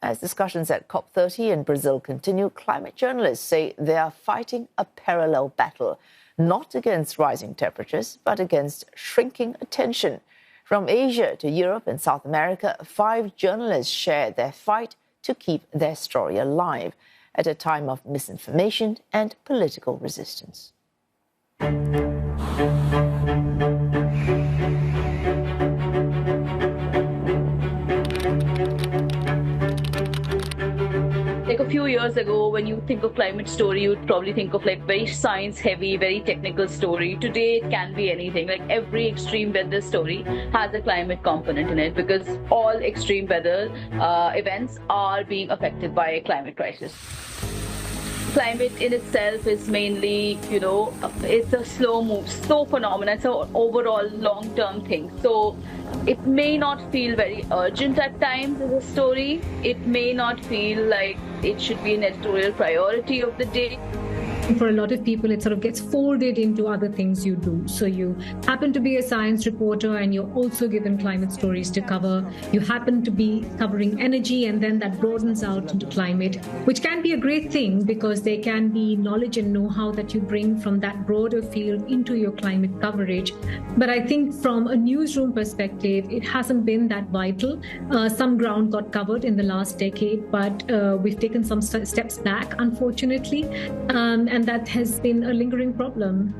As discussions at COP30 in Brazil continue, climate journalists say they are fighting a parallel battle, not against rising temperatures, but against shrinking attention. From Asia to Europe and South America, 5 journalists share their fight to keep their story alive at a time of misinformation and political resistance. Like a few years ago, when you think of climate story, you'd probably think of like very science heavy, very technical story. Today, it can be anything. Like every extreme weather story has a climate component in it because all extreme weather events are being affected by a climate crisis. Climate in itself is mainly, it's a slow phenomenon. It's an overall long-term thing. So it may not feel very urgent at times as a story. It may not feel like it should be an editorial priority of the day. For a lot of people, it sort of gets folded into other things you do. So you happen to be a science reporter and you're also given climate stories to cover. You happen to be covering energy, and then that broadens out into climate, which can be a great thing because there can be knowledge and know-how that you bring from that broader field into your climate coverage. But I think from a newsroom perspective, it hasn't been that vital. Some ground got covered in the last decade, but we've taken some steps back, unfortunately. And that has been a lingering problem.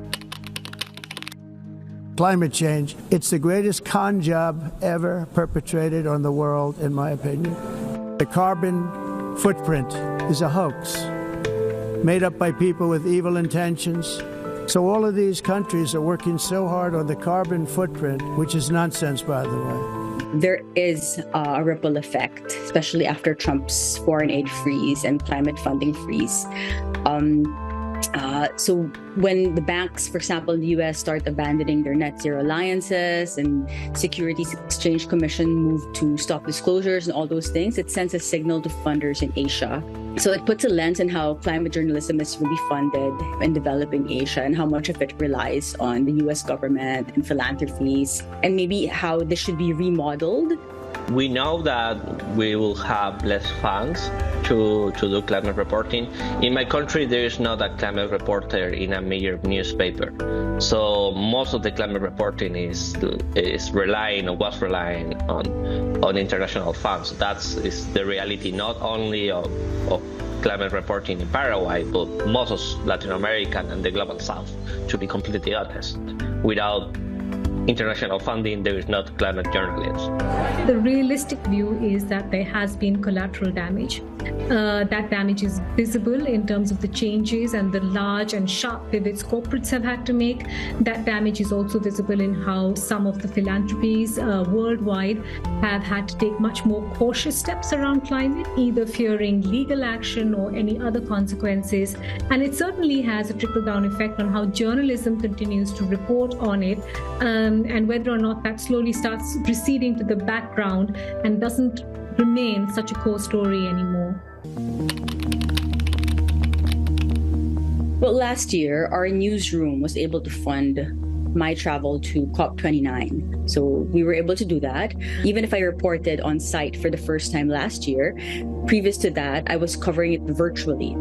Climate change, it's the greatest con job ever perpetrated on the world, in my opinion. The carbon footprint is a hoax made up by people with evil intentions. So all of these countries are working so hard on the carbon footprint, which is nonsense, by the way. There is a ripple effect, especially after Trump's foreign aid freeze and climate funding freeze. So when the banks, for example, in the U.S. start abandoning their net zero alliances and Securities Exchange Commission move to stop disclosures and all those things, it sends a signal to funders in Asia. So it puts a lens on how climate journalism is really funded in developing Asia and how much of it relies on the U.S. government and philanthropies, and maybe how this should be remodeled. We know that we will have less funds to do climate reporting. In my country, there is not a climate reporter in a major newspaper. So most of the climate reporting is relying or was relying on international funds. Is the reality not only of climate reporting in Paraguay, but most of Latin America and the global south, to be completely honest. Without international funding, there is not climate journalism. The realistic view is that there has been collateral damage. That damage is visible in terms of the changes and the large and sharp pivots corporates have had to make. That damage is also visible in how some of the philanthropies worldwide have had to take much more cautious steps around climate, either fearing legal action or any other consequences. And it certainly has a trickle-down effect on how journalism continues to report on it, and whether or not that slowly starts receding to the background and doesn't remain such a core story anymore. Well, last year, our newsroom was able to fund my travel to COP29. So we were able to do that. Even if I reported on site for the first time last year, previous to that, I was covering it virtually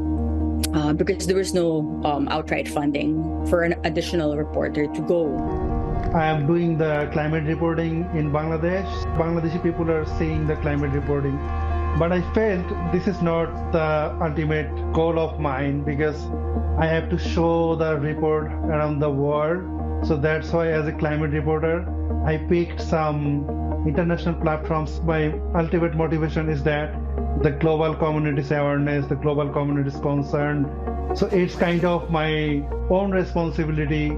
because there was no outright funding for an additional reporter to go. I am doing the climate reporting in Bangladesh. Bangladeshi people are seeing the climate reporting. But I felt this is not the ultimate goal of mine because I have to show the report around the world. So that's why as a climate reporter, I picked some international platforms. My ultimate motivation is that the global community's awareness, the global community's concern. So it's kind of my own responsibility.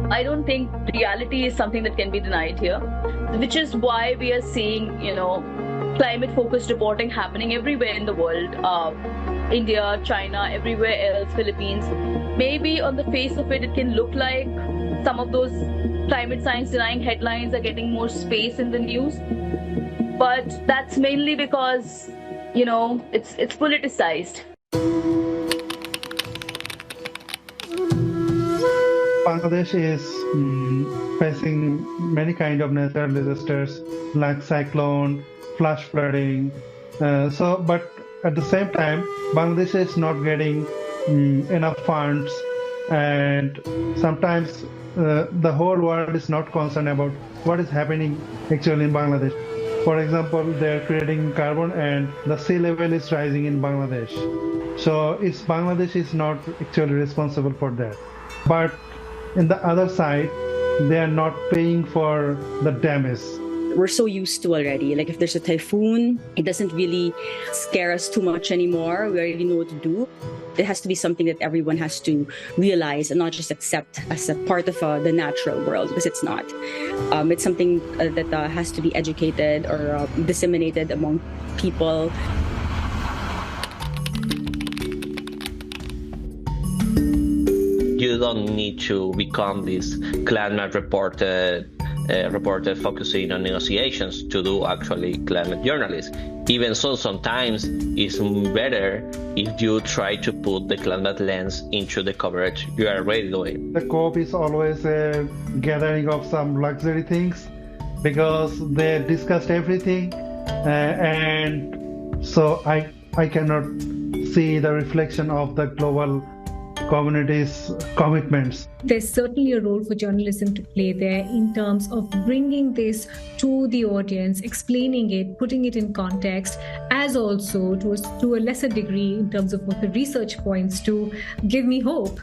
I don't think reality is something that can be denied here, which is why we are seeing, climate-focused reporting happening everywhere in the world. India, China, everywhere else, Philippines. Maybe on the face of it, it can look like some of those climate science denying headlines are getting more space in the news. But that's mainly because, it's politicized. Bangladesh is facing many kind of natural disasters like cyclone, flash flooding, But at the same time, Bangladesh is not getting enough funds, and sometimes the whole world is not concerned about what is happening actually in Bangladesh. For example, they are creating carbon, and the sea level is rising in Bangladesh. So Bangladesh is not actually responsible for that. But in the other side, they are not paying for the damage. We're so used to already. Like if there's a typhoon, it doesn't really scare us too much anymore. We already know what to do. It has to be something that everyone has to realize and not just accept as a part of the natural world, because it's not. It's something that has to be educated or disseminated among people. You don't need to become this climate reporter focusing on negotiations to do actually climate journalism. Even so, sometimes it's better if you try to put the climate lens into the coverage you are already doing. The COP is always a gathering of some luxury things because they discussed everything, and so I cannot see the reflection of the global community's commitments. There's certainly a role for journalism to play there in terms of bringing this to the audience, explaining it, putting it in context, as also to a lesser degree in terms of what the research points to give me hope.